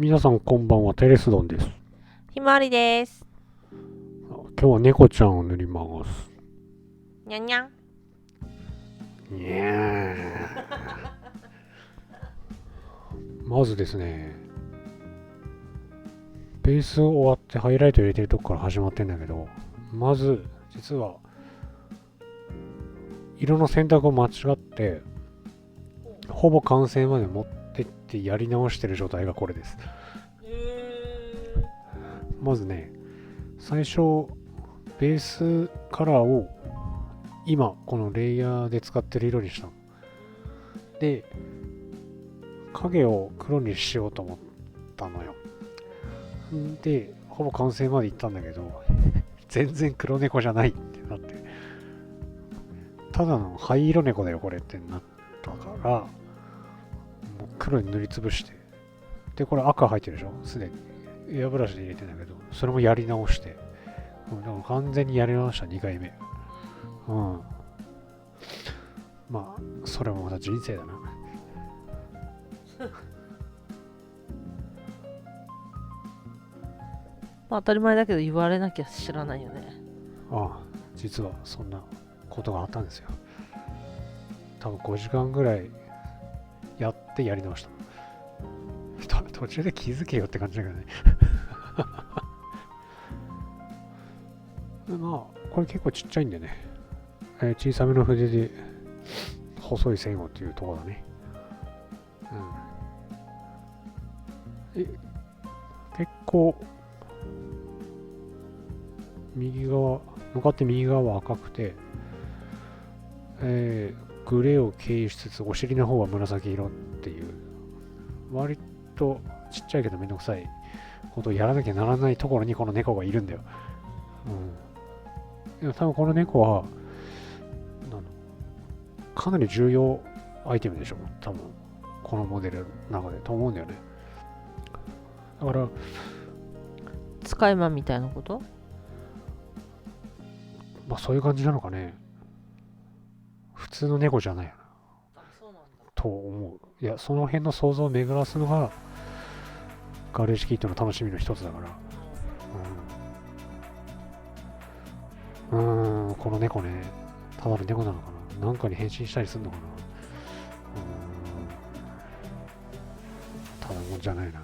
皆さんこんばんは、テレスドンです。ひまわりです。今日は猫ちゃんを塗ります。にゃんにゃん。にゃー。まずですね、ベース終わってハイライト入れてるとこから始まってんだけど、まず、実は、色の選択を間違って、ほぼ完成まで持ってってやり直してる状態がこれです。まずね、最初、ベースカラーを今、このレイヤーで使ってる色にしたの。で、影を黒にしようと思ったのよ。で、ほぼ完成まで行ったんだけど、全然黒猫じゃないってなって、ただの灰色猫だよこれってなったから、もう黒に塗りつぶして、で、これ赤入ってるでしょすでに。エアブラシで入れてんだけど、それもやり直して、でも完全にやり直した2回目。うん。まあ、それもまた人生だな。まあ当たり前だけど言われなきゃ知らないよね。ああ、実はそんなことがあったんですよ。多分5時間ぐらいやってやり直した。途中で気づけよって感じだけどね。まあ、これ結構ちっちゃいんでね。小さめの筆で細い線をっていうところだね。うん。結構、向かって右側は赤くて、グレーを経由しつつ、お尻の方は紫色っていう、割とちっちゃいけどめんどくさいことをやらなきゃならないところにこの猫がいるんだよ。でも多分この猫は、かなり重要アイテムでしょ。多分、このモデルの中でと思うんだよね。だから、使い魔みたいなこと？まあそういう感じなのかね。普通の猫じゃないよな。と思う。いや、その辺の想像を巡らすのが、ガレージキットの楽しみの一つだから。この猫ね、ただの猫なのかな。なんかに変身したりするのかな。ただもんじゃないな。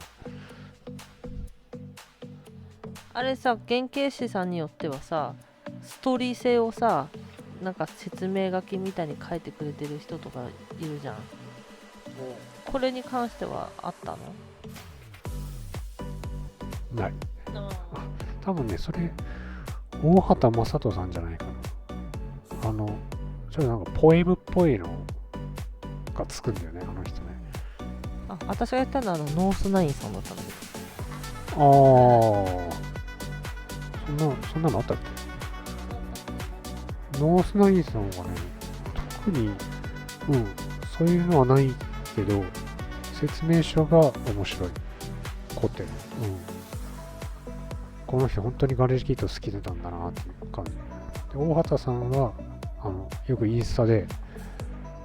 あれさ、原型師さんによってはさ、ストーリー性をさ、なんか説明書きみたいに書いてくれてる人とかいるじゃん。これに関してはあったの？ない。多分ね、それ、大畑正人さんじゃないかな。ちょっとなんかポエムっぽいのがつくんだよね、あの人ね。あ、私がやったのはノースナインさんだったんだけあー、そんなのあったっけ？ノースナインさんはね、特に、そういうのはないけど、説明書が面白い。凝ってる。この人本当にガレージキット好きだったんだなっていう感じ。で、大畑さんは、よくインスタで、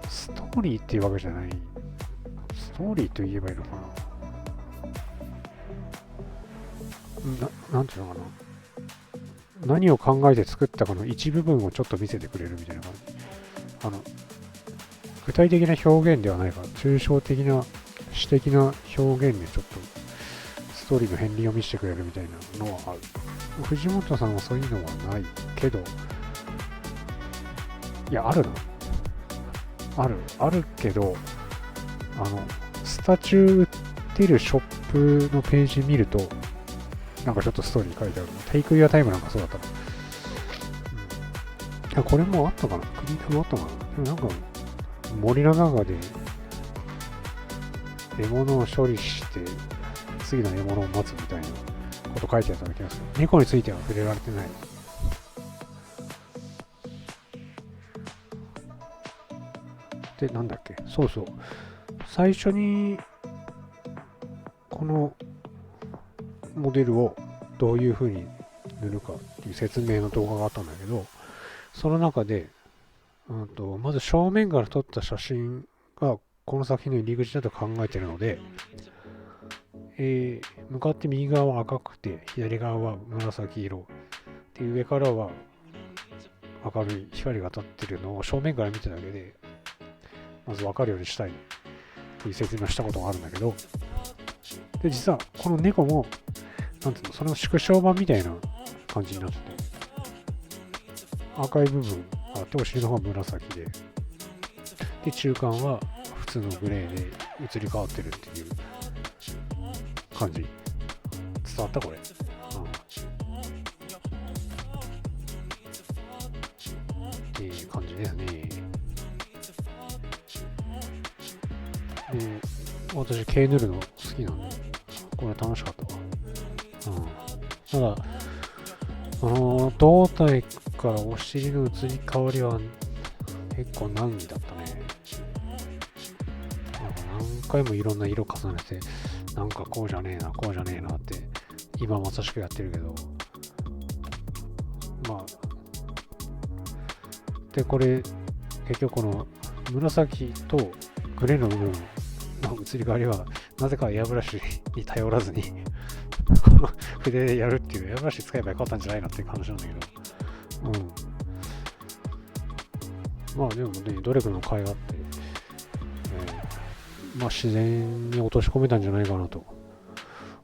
ストーリーっていうわけじゃない。ストーリーと言えばいいのかなんていうのかな。何を考えて作ったかの一部分をちょっと見せてくれるみたいな感じ。あの、具体的な表現ではないから、抽象的な詩的な表現でちょっとストーリーの片鱗を見せてくれるみたいなのはある。藤本さんはそういうのはないけど、いや、あるな。あるけど、スタチュー売ってるショップのページ見ると、なんかちょっとストーリー書いてある。テイクイヤータイムなんかそうだったな。これもあったかな、クリーターもあったかな。でもなんか、森の中で獲物を処理して、次の獲物を待つみたいなこと書いてあったような気がする。猫については触れられてない。で、なんだっけ、そうそう。最初に、このモデルをどういう風に塗るかっていう説明の動画があったんだけど、その中で、まず正面から撮った写真がこの作品の入り口だと考えているので、向かって右側は赤くて、左側は紫色。で、上からは明るい光が当たってるのを正面から見ただけで、まず分かるようにしたいという説明をしたことがあるんだけど、で、実はこの猫も、なんていうの、それの縮小版みたいな感じになってて、赤い部分があって、お尻の方は紫で、で、中間は普通のグレーで移り変わってるっていう感じ。伝わったこれ。っていう感じですね。で、私、毛塗るの好きなんで、これ楽しかったわ。ただ、胴体からお尻の移り変わりは結構難儀だったね。なんか何回もいろんな色重ねて、なんかこうじゃねえな、こうじゃねえなって、今まさしくやってるけど、まあ、で、これ、結局この紫とグレーの部分の移り変わりは、なぜかエアブラシに頼らずに、この筆でやるっていう、エアブラシ使えばよかったんじゃないのっていう話なんだけど、まあでもね、努力の甲斐があって、まあ自然に落とし込めたんじゃないかなと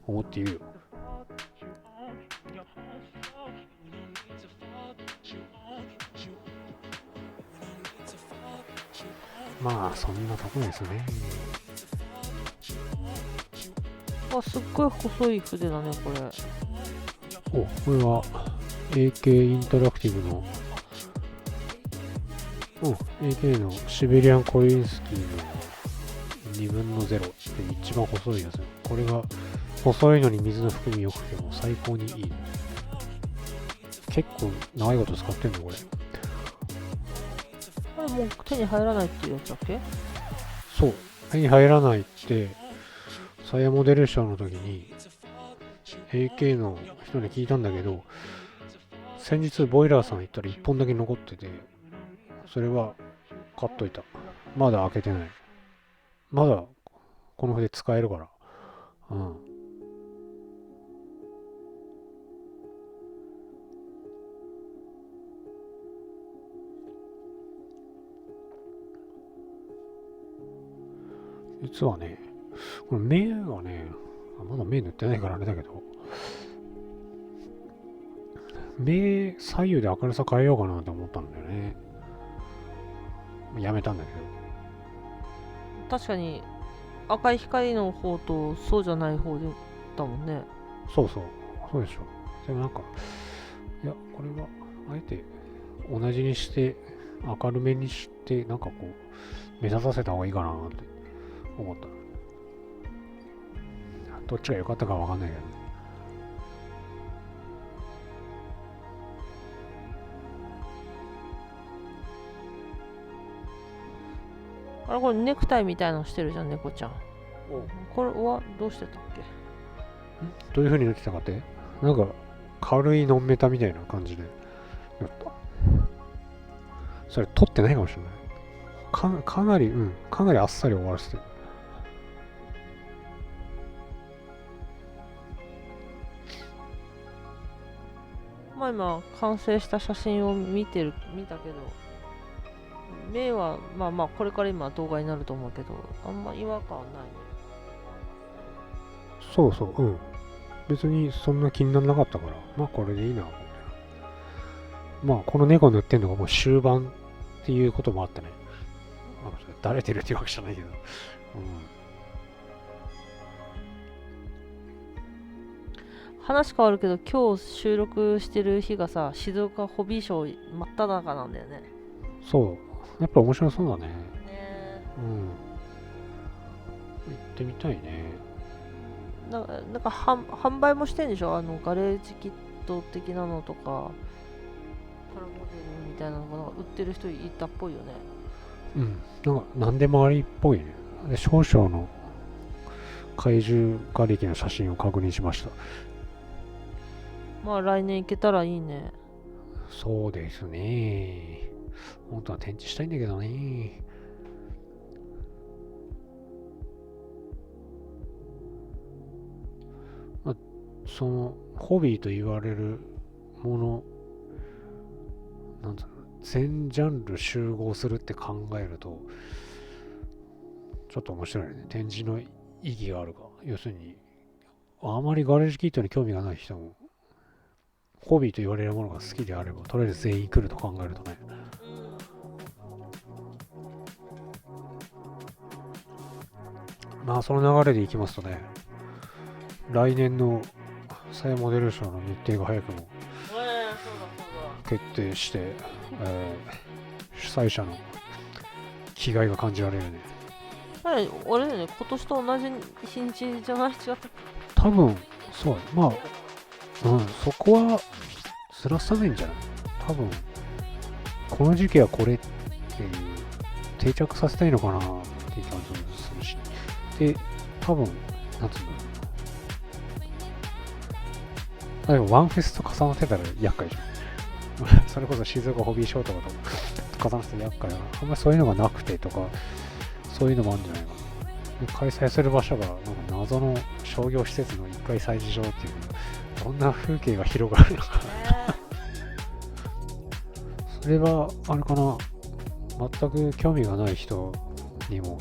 思っているよ。まあそんなとこですね。すっごい細い筆だね、これ。これは AK インタラクティブの、AK のシベリアンコリンスキーの2分の0って一番細いやつ。これが細いのに水の含み良くても最高にいい。結構長いこと使ってんのこれ。これもう手に入らないっていうやつだっけ？そう。手に入らないって、サイヤモデルショーの時に AK の人に聞いたんだけど、先日ボイラーさん行ったら1本だけ残ってて、それは買っといた。まだ開けてない。まだこの筆使えるから。実はね、これ目がね、まだ目塗ってないからあれだけど、目左右で明るさ変えようかなと思ったんだよね。やめたんだけど。確かに赤い光の方とそうじゃない方だもんね。そうでしょ。でもなんか、いや、これはあえて同じにして明るめにしてなんかこう目立たせた方がいいかなって思った。どっちが良かったかわかんないけど。あれこれネクタイみたいのしてるじゃん、猫ちゃん。これはどうしてたっけ？どういう風に塗ってたかって、なんか軽いノンメタみたいな感じでやった。それ取ってないかもしれない。かなりあっさり終わらせてる。まあ今完成した写真を見たけど、目はまあこれから今動画になると思うけど、あんま違和感はないね。そう、別にそんな気にならなかったから、まあこれでいいな。まあこの猫塗ってんのがもう終盤っていうこともあってね。まあ、だれてるっていうわけじゃないけど。話変わるけど、今日収録してる日がさ、静岡ホビーショー真っ只中なんだよね。そう。やっぱ面白そうだね。ね行ってみたいね。なんか販売もしてんでしょ？ガレージキット的なのとか、プラモデルみたいなのがなんか売ってる人いたっぽいよね。なんか何でもありっぽいね。で、少々の怪獣瓦礫の写真を確認しました。まあ来年行けたらいいね。そうですね。本当は展示したいんだけどね。そのホビーと言われるもの、なんだろう、全ジャンル集合するって考えるとちょっと面白いね。展示の意義があるか。要するにあまりガレージキットに興味がない人もホビーと言われるものが好きであればとりあえず全員来ると考えるとね、まあその流れでいきますとね、来年のサイモデルショーの日程が早くもそうだ決定して、主催者の気概が感じられるね。そうだ。はい、俺ね、今年と同じ日にちじゃない？違った？多分そう、まあ、そこはずらさないんじゃない？多分この時期はこれっていう定着させたいのかなっていう感じもするし、で多分なんつうんだろう、例えばワンフェスと重なってたら厄介じゃん。それこそ静岡ホビーショーとかと重なってたら厄介だな。あんまりそういうのがなくてとか、そういうのもあるんじゃないかな。で開催する場所がなんか謎の商業施設の1階催事場っていう、どんな風景が広がるのか。それはあれかな、全く興味がない人にも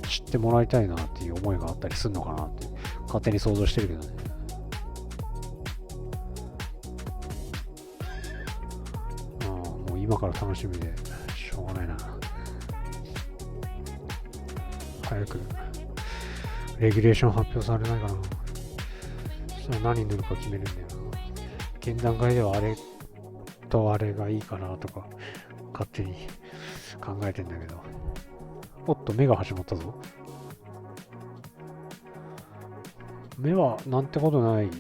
知ってもらいたいなっていう思いがあったりするのかなって勝手に想像してるけどね。もう今から楽しみでしょうがないな。早くレギュレーション発表されないかな。それ何塗るか決めるんだよな。現段階ではあれとあれがいいかなとか勝手に考えてんだけど、おっと目が始まったぞ。目はなんてことない。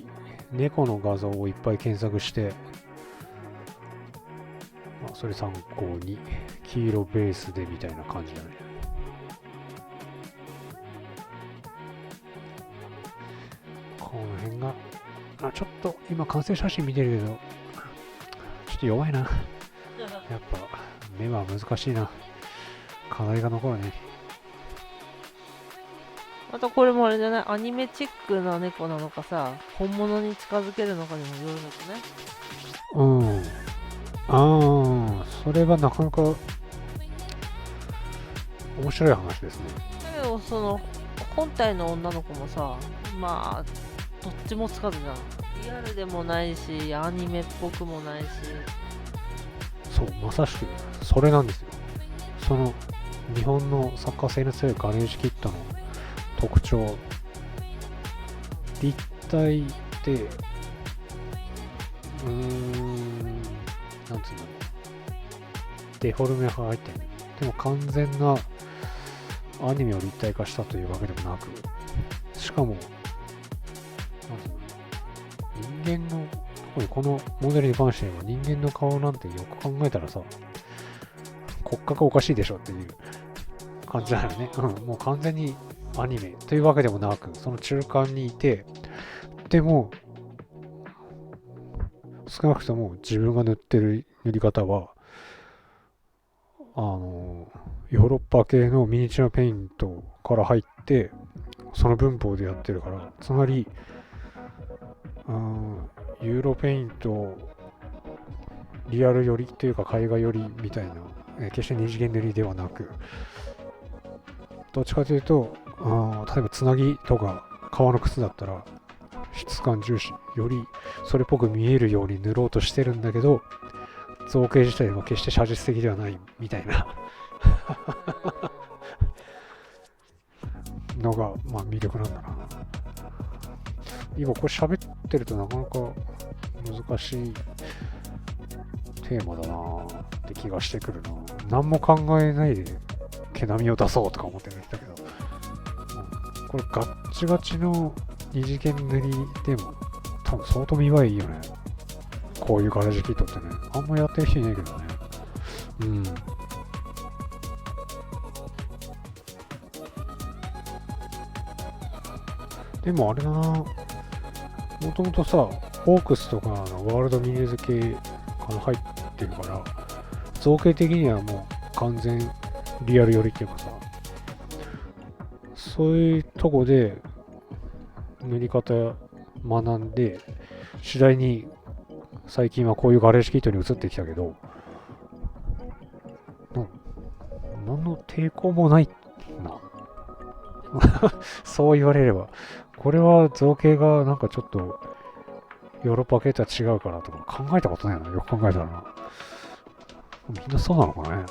猫の画像をいっぱい検索して、それ参考に黄色ベースでみたいな感じだね。この辺がちょっと今完成写真見てるけどちょっと弱いな。やっぱ目は難しいな。課題が残るね。またこれもあれじゃない、アニメチックな猫なのかさ、本物に近づけるのかにもよるのとね。それはなかなか面白い話ですね。だけどその本体の女の子もさ、まあどっちもつかずじゃん。リアルでもないしアニメっぽくもないし。そう、まさしくそれなんですよ。その日本のサッカー性の強いガレージキットの特徴、立体でなんつうんだろう、デフォルメが入ってる。でも完全なアニメを立体化したというわけでもなく、しかも人間の、特にこのモデルに関しては人間の顔なんてよく考えたらさ、骨格おかしいでしょっていう感じだよね。もう完全にアニメというわけでもなく、その中間にいて、でも少なくとも自分が塗ってる塗り方はヨーロッパ系のミニチュアペイントから入ってその文法でやってるから、つまりユーロペイントリアル寄りというか絵画寄りみたいな、決して二次元塗りではなく、どっちかというと例えばつなぎとか革の靴だったら質感重視、よりそれっぽく見えるように塗ろうとしてるんだけど、造形自体は決して写実的ではないみたいなのがまあ魅力なんだな。今これ喋ってるとなかなか難しいテーマだなって気がしてくるな。何も考えないで毛並みを出そうとか思ってるんだけど、これガッチガチの二次元塗りでも多分相当見栄えいいよね。こういうガレージキットってね、あんまやってる人いないけどね。でもあれだな、もともとさ、ホークスとかのワールドミニューズ系から入ってるから、造形的にはもう完全リアル寄りっていうかさ、そういうとこで塗り方学んで、次第に最近はこういうガレージキットに移ってきたけど、何の抵抗もないな。そう言われれば。これは造形がなんかちょっとヨーロッパ系とは違うからとか考えたことないな。よく考えたらな。みんなそうなのかね。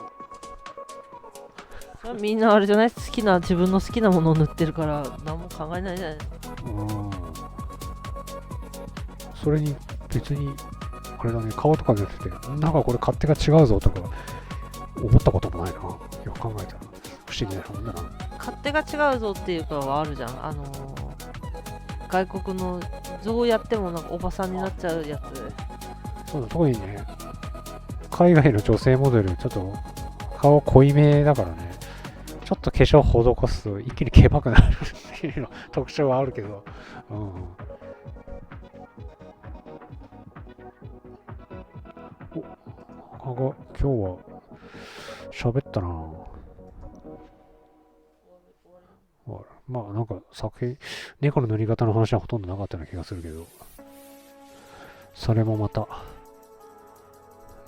みんなあれじゃない、自分の好きなものを塗ってるから何も考えないじゃない。それに別にあれだね、顔とか塗っててなんかこれ勝手が違うぞとか思ったこともないな。よく考えたら不思議なもんだな。勝手が違うぞっていうかはあるじゃん。外国のどうやってもなんかおばさんになっちゃうやつ。そうだ、特にね、海外の女性モデルちょっと顔濃いめだからね、ちょっと化粧施すと一気にケバくなるっていうの特徴はあるけど、今日は喋ったな。まあなんか作品、猫の塗り方の話はほとんどなかったような気がするけど、それもまた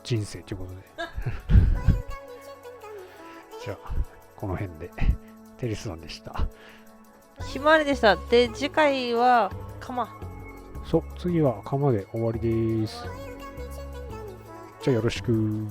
人生ということでじゃあこの辺でテリスさんでした。ひまわりでした。で、次回は鎌。そう、次は鎌で終わりです。じゃあよろしく。